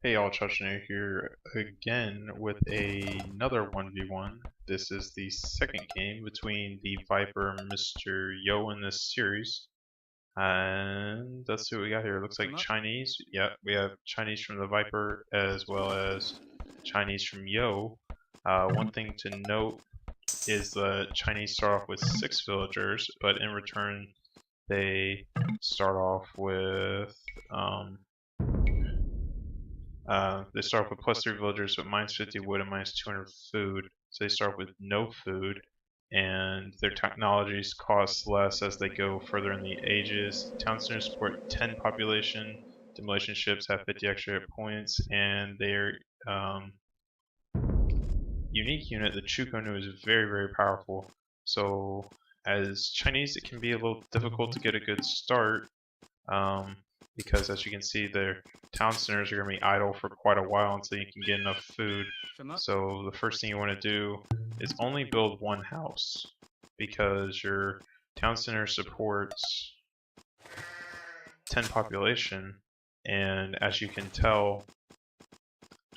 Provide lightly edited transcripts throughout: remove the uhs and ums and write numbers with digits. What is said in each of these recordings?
Hey all, Chutney here again with another 1v1. This is the second game between the Viper and Mr. Yo in this series. And let's see what we got here. Looks like Chinese. Yeah, we have Chinese from the Viper as well as Chinese from Yo. One thing to note is the Chinese start off with 6 villagers, but in return they start off with they start off with +3 villagers, but -50 wood and -200 food. So they start with no food, and their technologies cost less as they go further in the ages. Town centers support 10 population. Demolition ships have 50 extra hit points, and their unique unit, the Chukonu, is very powerful. So as Chinese, it can be a little difficult to get a good start. Because as you can see, their town centers are going to be idle for quite a while until you can get enough food. So the first thing you want to do is only build one house, because your town center supports 10 population, and as you can tell,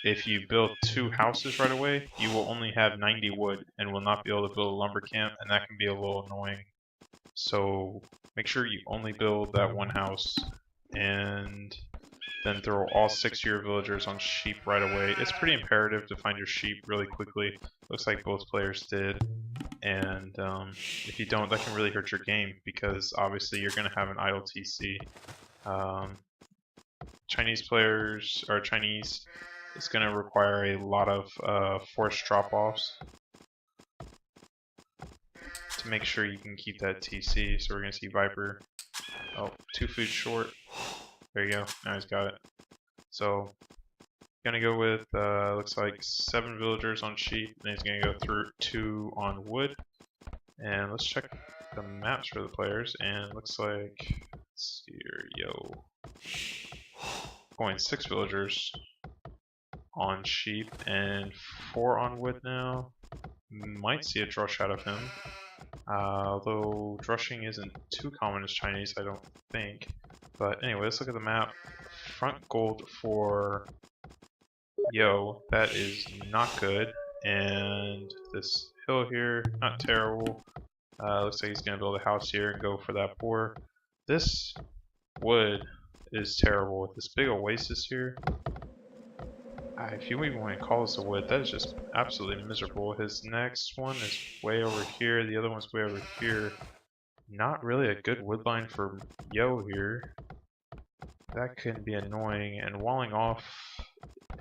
if you build 2 houses right away, you will only have 90 wood and will not be able to build a lumber camp, and that can be a little annoying. So make sure you only build that one house, and then throw all 6 of your villagers on sheep right away. It's pretty imperative to find your sheep really quickly. Looks like both players did. And if you don't, that can really hurt your game, because obviously you're going to have an idle TC. Chinese players, or Chinese, is going to require a lot of forced drop-offs to make sure you can keep that TC. So we're going to see Viper. Oh, 2 food short. There you go. Now he's got it. So, gonna go with looks like 7 villagers on sheep, and he's gonna go through 2 on wood. And let's check the maps for the players. And looks like, let's see here, Yo, going 6 villagers on sheep and 4 on wood now. Might see a drush out of him. Although drushing isn't too common as Chinese, I don't think. But anyway, let's look at the map. Front gold for Yo, that is not good. And this hill here, not terrible. Looks like he's going to build a house here and go for that boar. This wood is terrible with this big oasis here. If you even want to call this a wood, that is just absolutely miserable. His next one is way over here, the other one's way over here. Not really a good wood line for Yo here. That can be annoying, and walling off,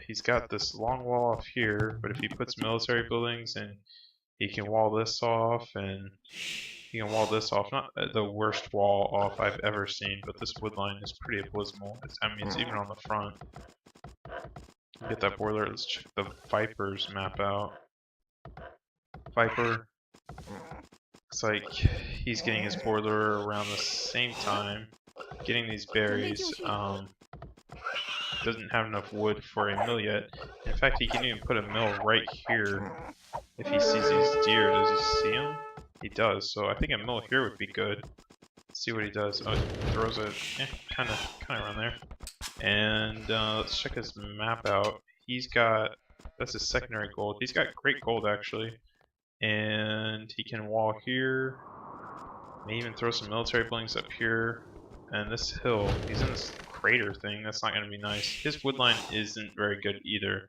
he's got this long wall off here, but if he puts military buildings, and he can wall this off, and he can wall this off. Not the worst wall off I've ever seen, but this wood line is pretty abysmal. I mean, it's even on the front. Get that boiler. Let's check the Viper's map out. Viper, looks like he's getting his boiler around the same time. Getting these berries. Doesn't have enough wood for a mill yet. In fact, he can even put a mill right here. If he sees these deer, does he see them? He does. So I think a mill here would be good. Let's see what he does. Oh, he throws it. Kind of around there. And let's check his map out. He's got, that's his secondary gold. He's got great gold actually, and he can wall here. May even throw some military buildings up here. And this hill, he's in this crater thing. That's not going to be nice. His wood line isn't very good either,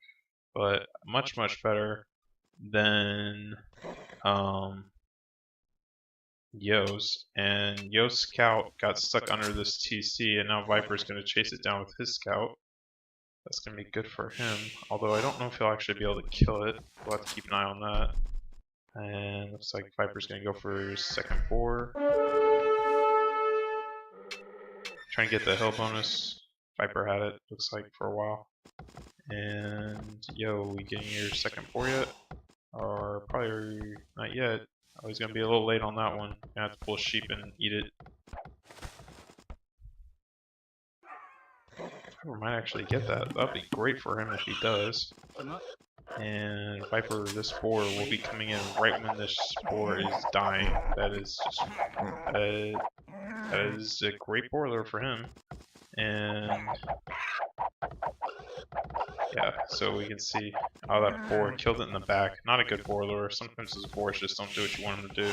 but much better than Yo's. And Yo's scout got stuck under this TC, and now Viper's going to chase it down with his scout. That's going to be good for him, although I don't know if he'll actually be able to kill it. We'll have to keep an eye on that. And looks like Viper's going to go for his second boar. Trying to get the hill bonus. Viper had it, looks like, for a while. And Yo, we getting your second boar yet? Or probably not yet. Oh, he's gonna be a little late on that one. Gonna have to pull sheep and eat it. Viper might actually get that. That'd be great for him if he does. And Viper, this boar will be coming in right when this boar is dying. That is just that is a great boiler for him. And Yeah, so we can see how that boar killed it in the back. Not a good boar lure. Sometimes those boars just don't do what you want them to do.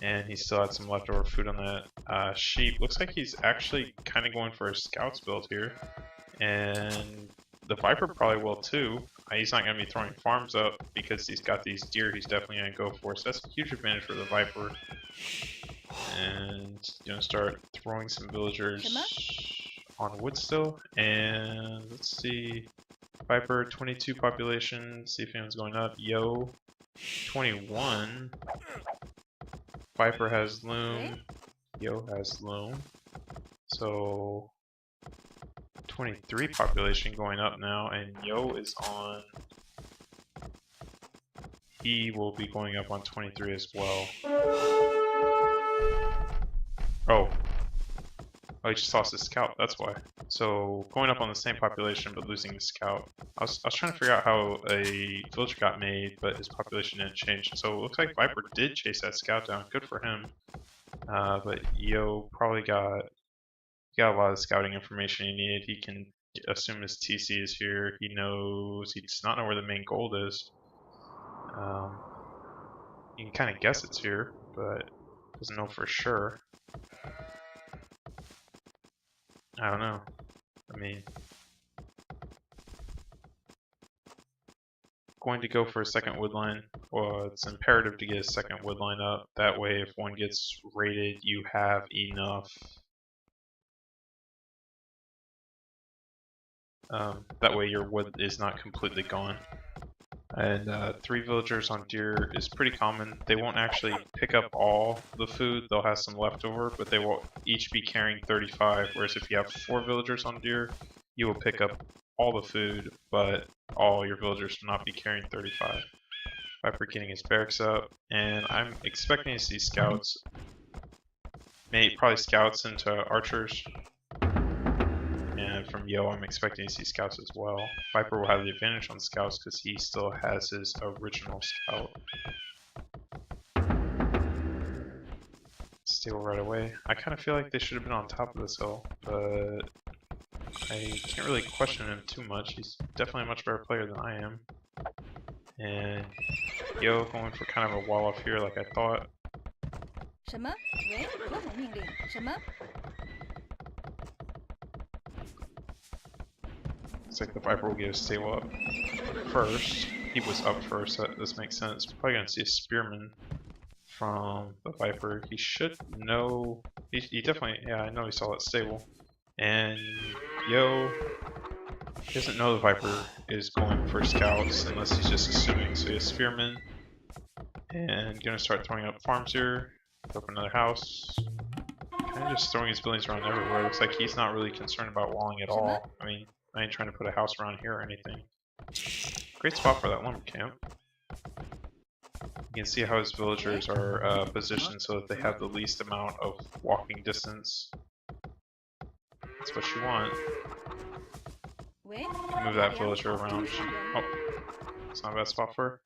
And he still had some leftover food on that sheep. Looks like he's actually kind of going for a scouts build here. And the Viper probably will too. He's not going to be throwing farms up because he's got these deer he's definitely going to go for. So that's a huge advantage for the Viper. And going to start throwing some villagers on wood still. And let's see. Viper 22 population. See if anyone's going up. Yo 21. Viper has loom. Yo has loom. So 23 population going up now, and Yo is on. He will be going up on 23 as well. Oh, he just lost his scout. That's why. So going up on the same population but losing the scout. I was trying to figure out how a villager got made, but his population didn't change. So it looks like Viper did chase that scout down. Good for him. But Yo probably got a lot of scouting information he needed. He can assume his TC is here. He knows, he does not know where the main gold is. You can kind of guess it's here, but doesn't know for sure. I don't know. I mean, going to go for a second wood line. Well, it's imperative to get a second wood line up. That way, if one gets raided, you have enough. That way, your wood is not completely gone. And 3 villagers on deer is pretty common. They won't actually pick up all the food, they'll have some leftover, but they will each be carrying 35, whereas if you have 4 villagers on deer, you will pick up all the food, but all your villagers will not be carrying 35. Viper getting his barracks up, and I'm expecting to see scouts. Maybe probably scouts into archers. And from Yo, I'm expecting to see scouts as well. Viper will have the advantage on scouts because he still has his original scout. Steal right away. I kind of feel like they should have been on top of this hill, but I can't really question him too much. He's definitely a much better player than I am. And Yo going for kind of a wall off here like I thought. 什么？喂，何种命令？什么？ Looks like the Viper will get a stable up first. He was up first, this makes sense. We're probably going to see a Spearman from the Viper. He should know, he definitely, yeah, I know he saw that stable. And Yo, he doesn't know the Viper is going for scouts unless he's just assuming. So he has Spearman. And going to start throwing up farms here. Open another house. Kind of just throwing his buildings around everywhere. Looks like he's not really concerned about walling at all. I mean, I ain't trying to put a house around here or anything. Great spot for that lumber camp. You can see how his villagers are positioned so that they have the least amount of walking distance. That's what you want. Move that villager around. Oh, it's not a bad spot for her.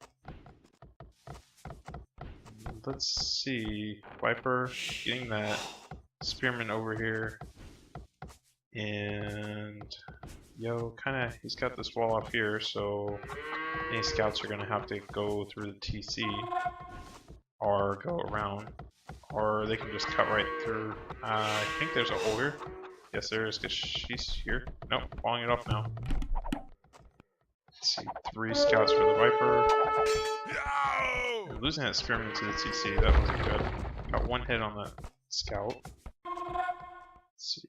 Let's see. Viper getting that Spearman over here. And Yo, he's got this wall up here, so any scouts are going to have to go through the TC or go around, or they can just cut right through. I think there's a hole here. Yes, there is, because she's here. Nope, falling it off now. Let's see, 3 scouts for the Viper. No! Losing that Spearman to the TC, that wasn't good. Got 1 hit on that scout. Let's see.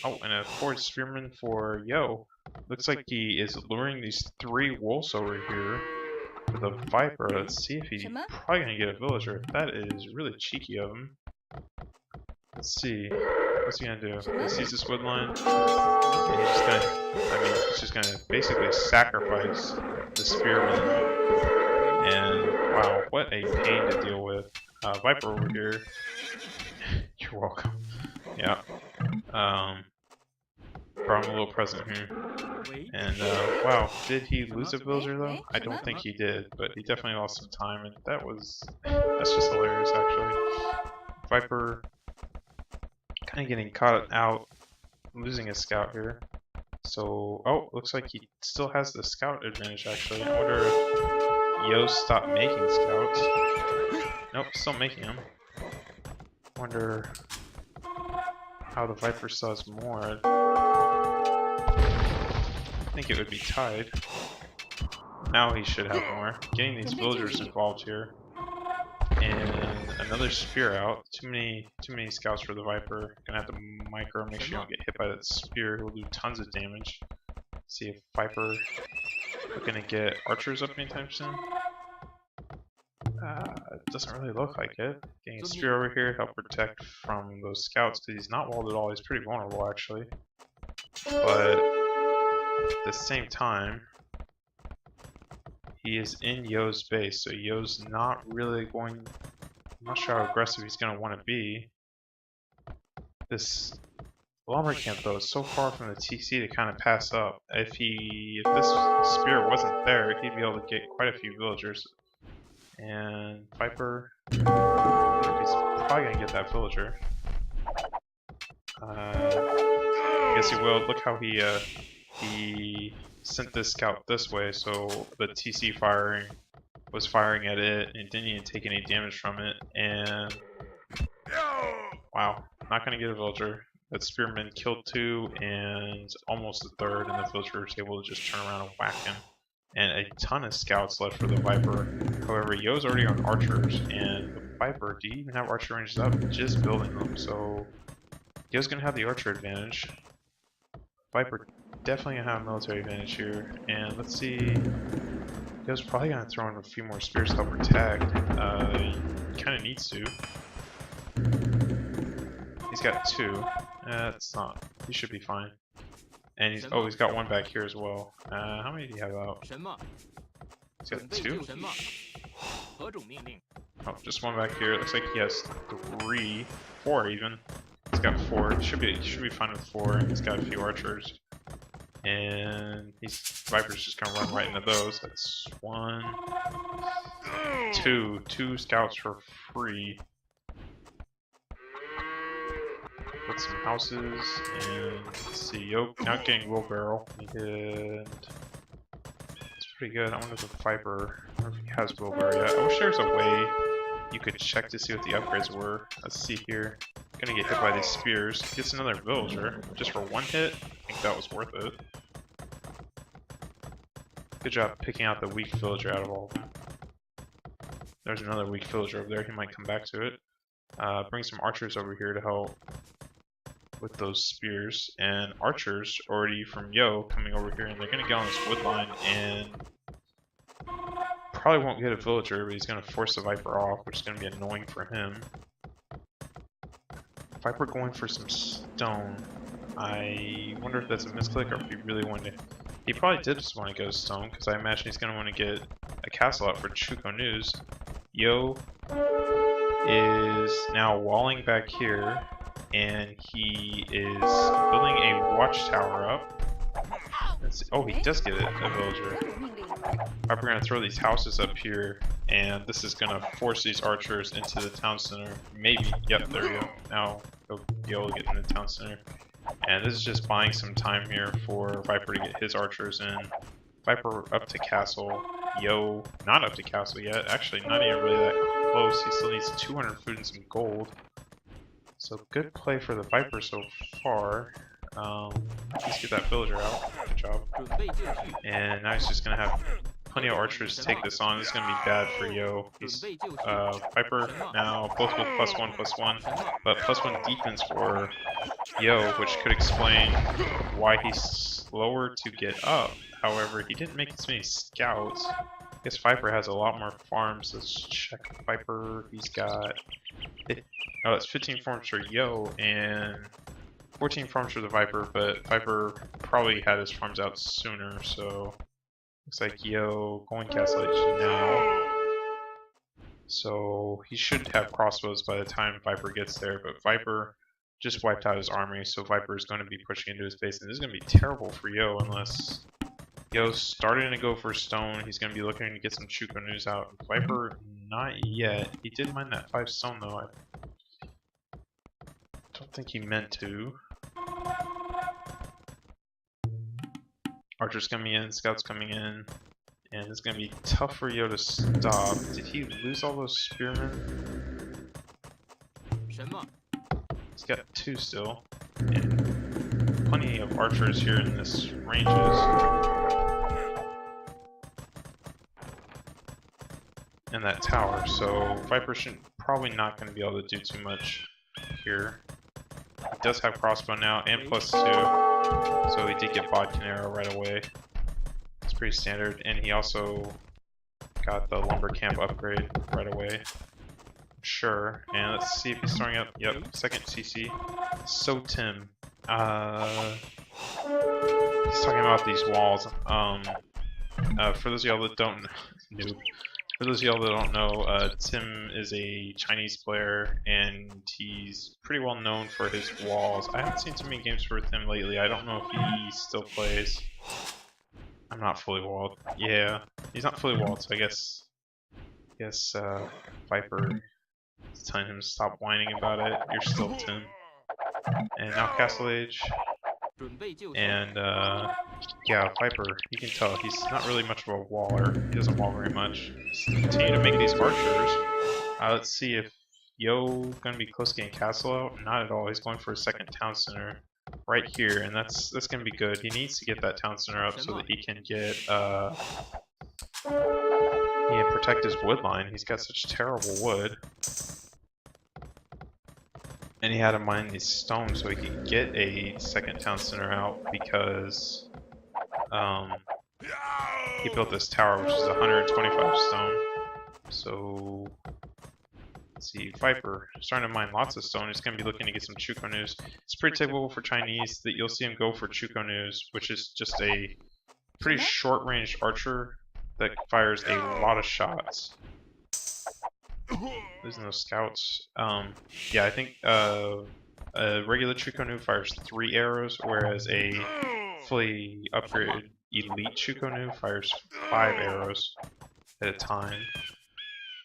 Oh, and a 4th Spearman for Yo. Looks like he is luring these 3 wolves over here with a Viper. Let's see if he's probably going to get a villager. That is really cheeky of him. Let's see. What's he going to do? He sees this wood line. And he's just going to basically sacrifice the Spearman. And wow, what a pain to deal with. Viper over here. You're welcome. Yeah. Brought him a little present here. And wow, did he lose a villager though? I don't think he did, but he definitely lost some time, and that's just hilarious actually. Viper kind of getting caught out, losing a scout here. So, oh, looks like he still has the scout advantage actually. I wonder if Yo stopped making scouts. Nope, still making them. Wonder how the Viper still has more. I think it would be tied. Now he should have more. Getting these villagers involved here. And another spear out. Too many scouts for the Viper. Gonna have to micro, make sure you don't get hit by that spear. It will do tons of damage. See if Viper looking to get archers up anytime soon. It doesn't really look like it. Getting a spear over here help protect from those scouts because he's not walled at all. He's pretty vulnerable actually. But at the same time, he is in Yo's base, so Yo's not really going. I'm not sure how aggressive he's going to want to be. This lumber camp though is so far from the TC to kind of pass up. If this spear wasn't there, he'd be able to get quite a few villagers. And Viper, he's probably gonna get that villager. I guess he will. Look how he sent this scout this way, so the TC was firing at it and didn't even take any damage from it. And wow, not gonna get a villager. That spearman killed 2 and almost a third, and the villager was able to just turn around and whack him. And a ton of scouts left for the Viper. However, Yo's already on archers, and the Viper, do you even have archer ranges up? Just building them, so Yo's gonna have the archer advantage. Viper definitely gonna have a military advantage here. And let's see, Yo's probably gonna throw in a few more spears to help protect. He kinda needs to. He's got 2. That's not, he should be fine. And he's got 1 back here as well. How many do you have out? He's got 2? Oh, just 1 back here. Looks like he has 3, 4 even. He's got 4. He should be fine with 4. He's got a few archers. And Viper's just gonna run right into those. That's 1, 2 scouts for free. Put some houses, and let's see, Yo not getting wheelbarrow, and it's pretty good. I wonder if the Viper, I wonder if he has wheelbarrow yet. I wish there was a way you could check to see what the upgrades were. Let's see here. Gonna get hit by these spears. Gets another villager, just for 1 hit. I think that was worth it. Good job picking out the weak villager out of all of them. There's another weak villager over there, he might come back to it. Bring some archers over here to help with those spears, and archers already from Yo coming over here, and they're gonna get on this wood line and probably won't get a villager, but he's gonna force the Viper off, which is gonna be annoying for him. Viper going for some stone. I wonder if that's a misclick or if he really wanted to. He probably did just want to go stone, because I imagine he's gonna want to get a castle out for Chuko News. Yo is now walling back here, and he is building a watchtower up. Oh, he does get a villager. We're gonna throw these houses up here, and this is gonna force these archers into the town center. Maybe. Yep, there we go. Now he'll be able to get in the town center. And this is just buying some time here for Viper to get his archers in. Viper up to castle. Yo, not up to castle yet. Actually, not even really that close. He still needs 200 food and some gold. So good play for the Viper so far. Let's get that villager out. Good job. And now he's just gonna have plenty of archers to take this on. This is gonna be bad for Yo. He's Viper now both with +1/+1, but +1 defense for Yo, which could explain why he's slower to get up. However, he didn't make as many scouts. I guess Viper has a lot more farms. Let's check Viper. He's got oh, it's 15 farms for Yo and 14 farms for the Viper, but Viper probably had his farms out sooner, so looks like Yo going castle age now. So he should have crossbows by the time Viper gets there, but Viper just wiped out his army, so Viper is going to be pushing into his base, and this is going to be terrible for Yo unless Yo's starting to go for stone. He's going to be looking to get some Chuko News out. Viper, not yet. He did mine that 5 stone though. I don't think he meant to. Archers coming in, scouts coming in, and it's gonna be tough for Yo to stop. Did he lose all those spearmen? He's got 2 still, and plenty of archers here in this ranges. And that tower, so Viper shouldn't probably not going to be able to do too much here. He does have crossbow now and +2, so he did get bodkin arrow right away. It's pretty standard, and he also got the lumber camp upgrade right away. Sure, and let's see if he's throwing up. Yep, second CC. So Tim, he's talking about these walls. For those of y'all that don't know. For those of y'all that don't know, Tim is a Chinese player, and he's pretty well known for his walls. I haven't seen too many games with him lately. I don't know if he still plays. I'm not fully walled. Yeah, he's not fully walled, so I guess Viper is telling him to stop whining about it. You're still Tim. And now Castle Age. And yeah, Viper, you can tell he's not really much of a waller. He doesn't wall very much. Just continue to make these archers. Let's see if Yo gonna be close to getting castle out. Not at all. He's going for a second town center right here, and that's gonna be good. He needs to get that town center up so that he can get he can protect his wood line. He's got such terrible wood. And he had to mine these stones so he could get a second town center out because he built this tower which is 125 stone. So let's see, Viper starting to mine lots of stone. He's going to be looking to get some Chuko news. It's pretty typical for Chinese that you'll see him go for Chuko news, which is just a pretty short range archer that fires a lot of shots. Losing those scouts. Yeah, I think a regular Chukonu fires 3 arrows, whereas a fully upgraded elite Chukonu fires 5 arrows at a time.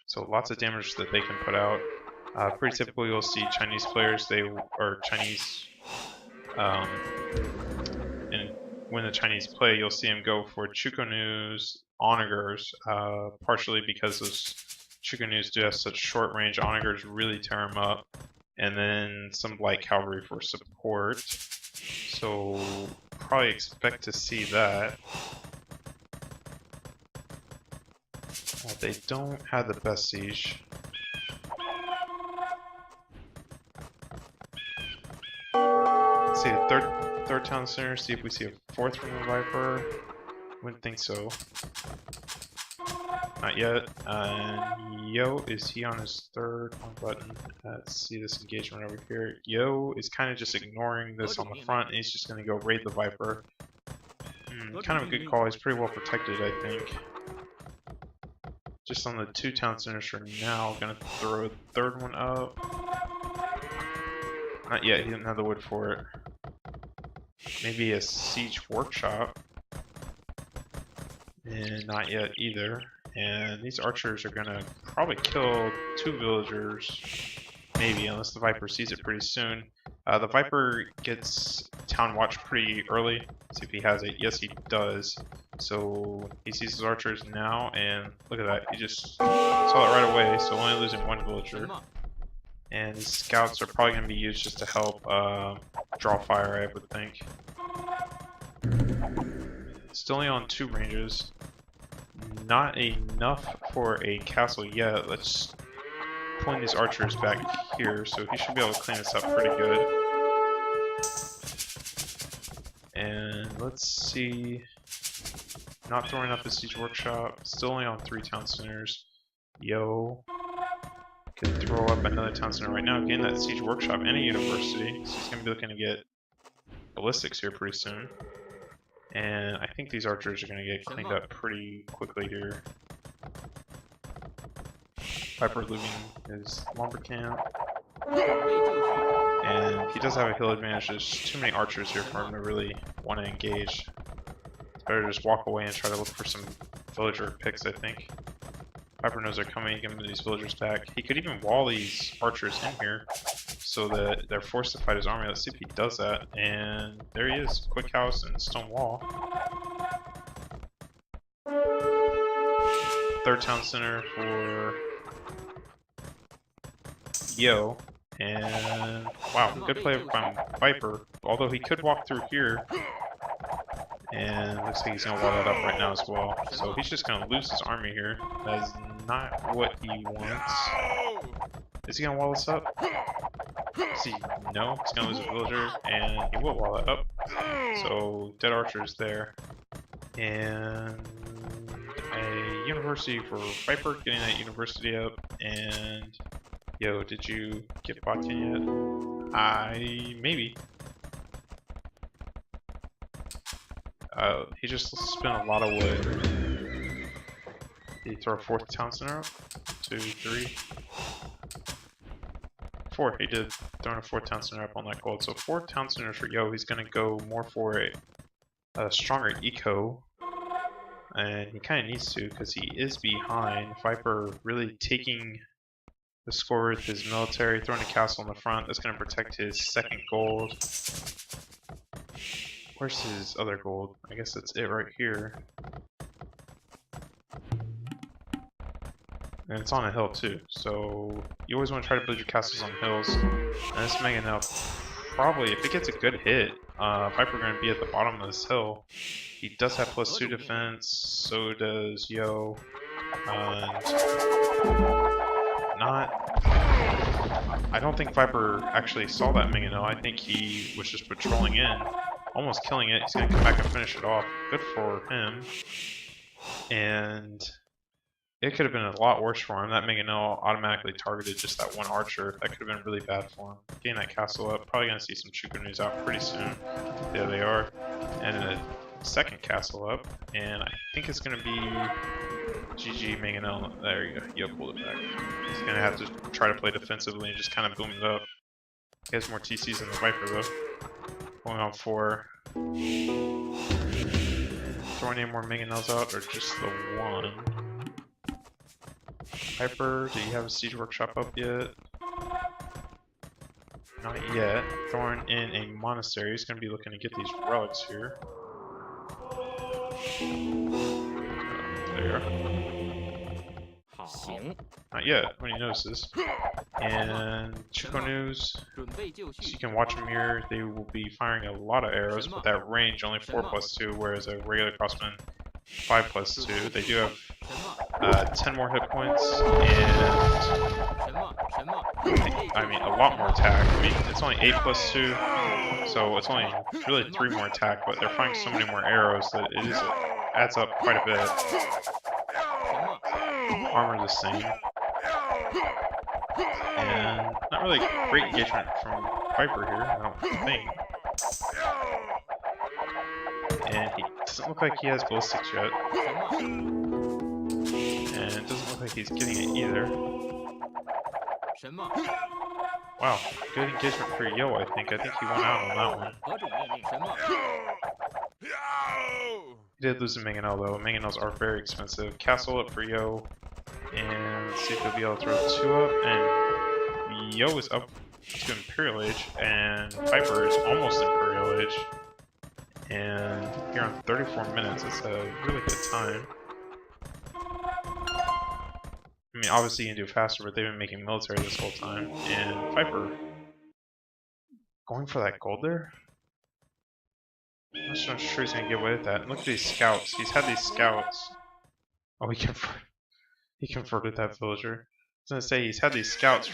So lots of damage that they can put out. Pretty typically, you'll see Chinese players. Chinese. And when the Chinese play, you'll see them go for Chukonus, onagers, partially because those Chukonus do have such short range. Onagers really tear them up, and then some light cavalry for support. So probably expect to see that. They don't have the best siege. Let's see the third town center. See if we see a 4th from the Viper. Wouldn't think so. Not yet. Yo, is he on his 3rd? One button. Let's see this engagement over here. Yo is kind of just ignoring this on the front, and he's just going to go raid the Viper. Kind of a good call. He's pretty well protected, I think. Just on the 2 town centers for now. Going to throw a 3rd one up. Not yet. He didn't have the wood for it. Maybe a siege workshop. And not yet either. And these archers are gonna probably kill 2 villagers, maybe, unless the Viper sees it pretty soon. The Viper gets town watch pretty early. Let's see if he has it. Yes, he does. So he sees his archers now, and look at that. He just saw it right away, so only losing 1 villager. And these scouts are probably gonna be used just to help draw fire, I would think. Still only on 2 ranges. Not enough for a castle yet. Let's point these archers back here, so he should be able to clean this up pretty good. And let's see. Not throwing up a siege workshop. Still only on 3 town centers. Yo. Could throw up another town center right now. Getting that siege workshop and a university. So he's going to be looking to get ballistics here pretty soon. And I think these archers are going to get cleaned up pretty quickly here. Viper looting his lumber camp. And he does have a hill advantage. There's too many archers here for him to really want to engage. It's better to just walk away and try to look for some villager picks, I think. Viper knows they're coming, give him these villagers back. He could even wall these archers in here so that they're forced to fight his army. Let's see if he does that. And there he is, quick house and stone wall. third town center for Yo. And wow, good play from Viper. Although he could walk through here. And looks like he's going to wall that up right now as well. So he's just going to lose his army here. That is not what he wants. Is he going to wall this up? See, no, he's going to lose a villager, and he will wall it up. So dead archers there. And a university for Viper, getting that university up. And yo, did you get bot yet? Maybe. He just spent a lot of wood. Did he throw a fourth town center up? 2, 3, 4. He did throw a fourth town center up on that gold. So 4 town centers for Yo. He's gonna go more for a stronger eco. And he kind of needs to because he is behind. Viper really taking the score with his military, throwing a castle in the front. That's going to protect his second gold. Where's his other gold? I guess that's it right here. And it's on a hill too, so you always want to try to build your castles on hills. And this Mega now, probably, if it gets a good hit, Viper going to be at the bottom of this hill. He does have +2 defense, so does Yo. I don't think Viper actually saw that Mingano. I think he was just patrolling in, almost killing it. He's going to come back and finish it off. Good for him. And it could have been a lot worse for him. That Mingano automatically targeted just that one archer. That could have been really bad for him. Getting that castle up. Probably going to see some Chuka news out pretty soon. There they are. And a second castle up. And I think it's going to be GG Mingano. There you go. Yo pulled it back. He's going to have to try to play defensively and just kind of boom it up. He has more TCs than the Viper though. Going on for throwing any more Minganos out or just the one. Viper, do you have a siege workshop up yet? Not yet. Throwing in a monastery. He's going to be looking to get these relics here. There you are. Not yet, when he notices. And Chico News, so you can watch them here. They will be firing a lot of arrows, but that range only 4+2, whereas a regular crossman 5+2. They do have 10 more hit points, and I mean a lot more attack. I mean it's only 8+2, so it's only really 3 more attack, but they're firing so many more arrows that it adds up quite a bit. Armor the same. And not really great engagement from Viper here, I don't think. And he doesn't look like he has ballistics yet. And it doesn't look like he's getting it either. Wow, good engagement for Yo, I think. I think he won out on that one. He did lose a Mingano though. Minganos are very expensive. Castle up for Yo. And let's see if he'll be able to throw 2 up. And Yo is up to Imperial Age. And Viper is almost Imperial Age. And here on 34 minutes, it's a really good time. I mean, obviously you can do faster, but they've been making military this whole time. And Viper going for that gold there? I'm not sure he's going to get away with that. And look at these scouts. He's had these scouts. Oh, he converted that villager. I was going to say, he's had these scouts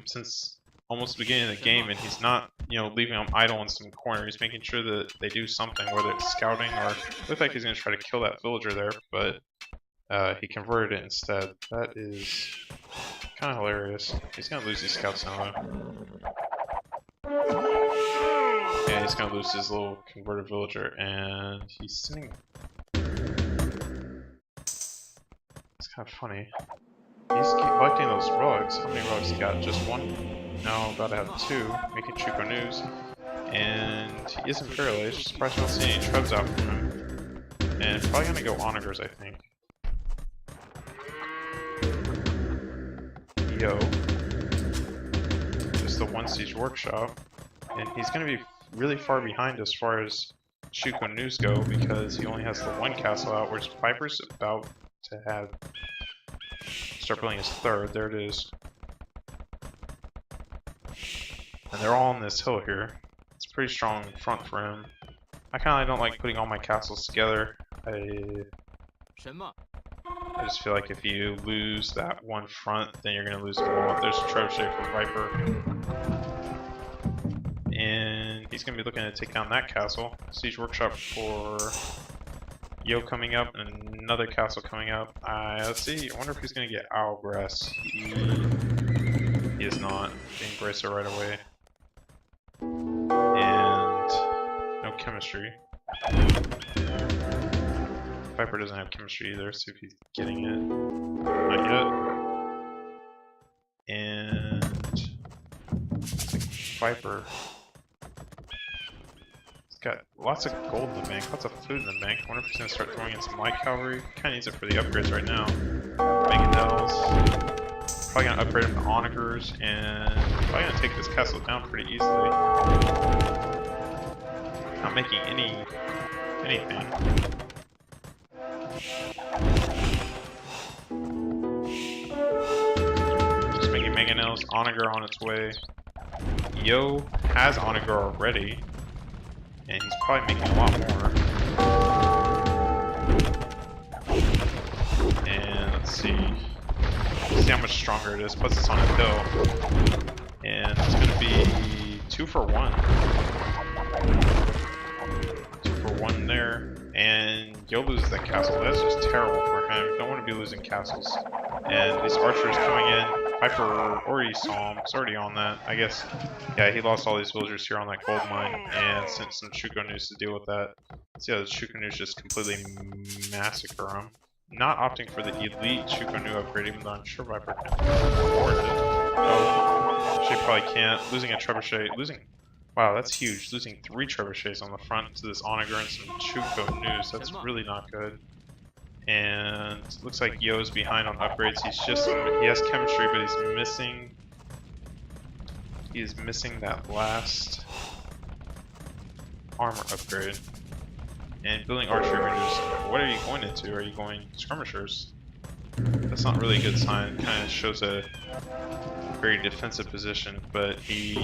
since almost the beginning of the game, and he's not, leaving them idle in some corner. He's making sure that they do something, whether it's scouting or looks like he's going to try to kill that villager there, but he converted it instead. That is kind of hilarious. He's going to lose these scouts now, though. Yeah, he's going to lose his little converted villager, and he's sitting... It's kind of funny. He's collecting those relics. How many relics he got? Just 1? No, about to have 2. Making Chico News. And he is Imperial Age. Surprised I don't see any trebs out from him. And probably going to go onagers, I think. Yo. Just the 1 siege workshop. And he's going to be really far behind as far as Shuko News go because he only has the 1 castle out, whereas Viper's about to have start building his third. There it is. And they're all on this hill here. It's a pretty strong front for him. I kind of don't like putting all my castles together. I just feel like if you lose that one front, then you're going to lose them all. There's a trebuchet for Viper. And he's going to be looking to take down that castle. Siege Workshop for Yo coming up, and another castle coming up. Let's see, I wonder if he's going to get Owlgrass. He is not. Being Bracer right away. And no chemistry. Viper doesn't have chemistry either, see if he's getting it. Not yet. And Viper. He's got lots of gold in the bank, lots of food in the bank. I wonder if he's gonna start throwing in some light cavalry. Kinda needs it for the upgrades right now. Mangonels. Probably gonna upgrade him to onagers, and probably gonna take this castle down pretty easily. Not making anything. Just making mangonels, onager on its way. Yo has onager already, and he's probably making a lot more. And let's see how much stronger it is. Plus it's on a hill, and it's gonna be 2 for 1. 2 for 1 there. And Yo loses that castle. That's just terrible for him. Don't want to be losing castles. And these archers coming in. Viper already saw him. It's already on that. I guess, yeah, he lost all these villagers here on that gold mine and sent some Shuko news to deal with that. See how the Shuko news just completely massacre him. Not opting for the elite Shuko new upgrade, even though I'm sure Viper can afford it. Oh, she probably can't. Losing a trebuchet. Wow, that's huge. Losing 3 trebuchets on the front to this onager and some Shuko news. That's really not good. And looks like Yo's behind on upgrades. He has chemistry, but he is missing that last armor upgrade. And building archery ranges. What are you going into? Are you going skirmishers? That's not really a good sign. Kind of shows a very defensive position, but he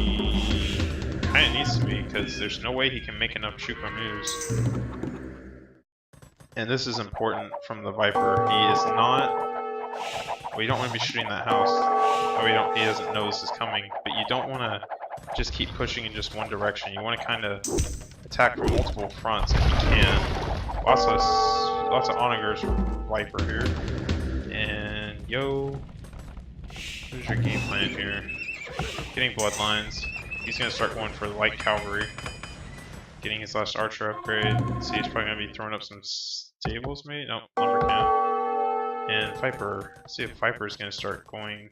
kind of needs to be, because there's no way he can make enough Shuko news. And this is important from the Viper. He is not. Well, you don't want to be shooting that house. Oh, he doesn't know this is coming. But you don't want to just keep pushing in just one direction. You want to kind of attack from multiple fronts if you can. Lots of onagers for Viper here. And Yo, who's your game plan here? Getting bloodlines. He's gonna start going for light cavalry. Getting his last archer upgrade. Let's see, he's probably gonna be throwing up some stables, maybe? No, lumber camp. And Viper. Let's see if Viper is gonna start going.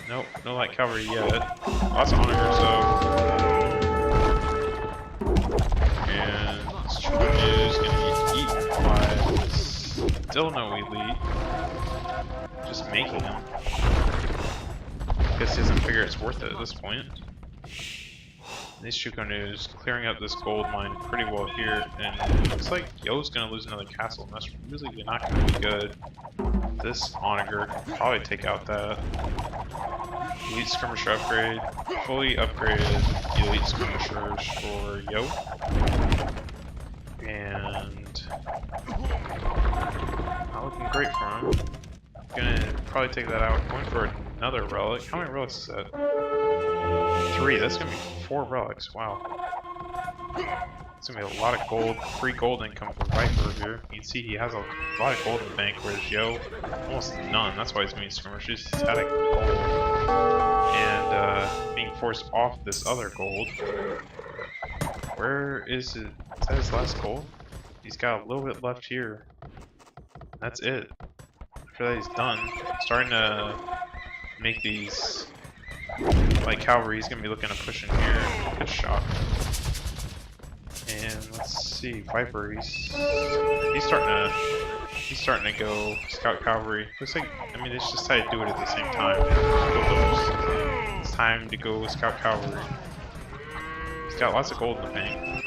Nope, no light cavalry yet. Lots of onagers though. And Shuko is gonna get eaten by still no elite. Just making them. Guess he doesn't figure it's worth it at this point. These Shuko news clearing up this gold mine pretty well here, and it looks like Yo's gonna lose another castle, and that's really not gonna be good. This onager can probably take out that elite skirmisher upgrade, fully upgraded elite skirmishers for Yo, and not looking great for him. Gonna probably take that out. Going for another relic. How many relics is that? 3. That's gonna be 4 relics. Wow. It's gonna be a lot of gold, free gold income for Viper here. You can see he has a lot of gold in the bank, whereas Yo, almost none. That's why he's doing skirmishers. He's static gold. And being forced off this other gold. Where is it? Is that his last gold? He's got a little bit left here. That's it. After that he's done. Starting to make these like cavalry. He's gonna be looking to push in here. Good shot. And let's see, Viper. He's starting to go scout cavalry. Looks like, I mean, it's just how you do it at the same time. It's time to go scout cavalry. He's got lots of gold in the bank.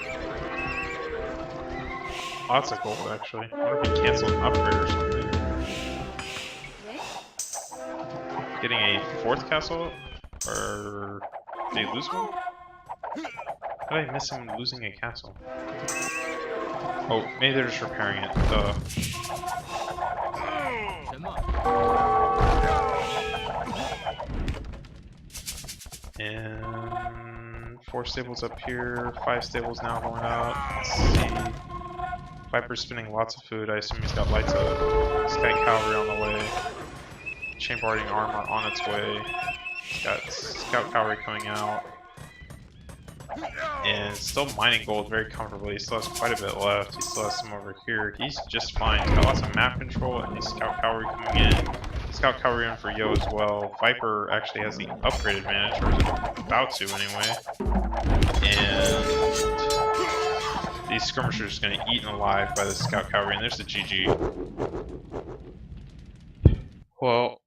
Lots of gold actually. I wonder if he canceled an upgrade or something. getting a fourth castle? Or did he lose one? How did I miss him losing a castle? Oh, maybe they're just repairing it. Duh. And 4 stables up here, 5 stables now going up. Let's see. Viper's spinning lots of food. I assume he's got lights up. Sky cavalry on the way. Chain boarding armor on its way. He's got scout cavalry coming out. And still mining gold very comfortably. He still has quite a bit left. He still has some over here. He's just fine. He's got lots of map control and these scout cavalry coming in. Scout cavalry in for Yo as well. Viper actually has the upgrade advantage, or is about to anyway. And these skirmishers are just going to get eaten alive by the scout cavalry, and there's the GG. Well,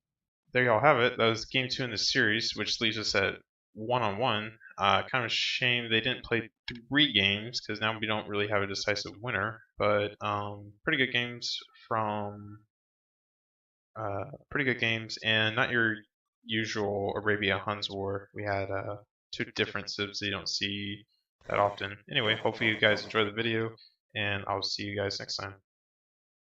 there y'all have it. That was game 2 in the series, which leaves us at 1-on-1. Kind of a shame they didn't play 3 games, because now we don't really have a decisive winner. But pretty good games from and not your usual Arabia Huns war. We had 2 different civs that you don't see that often. Anyway, hopefully you guys enjoy the video, and I'll see you guys next time.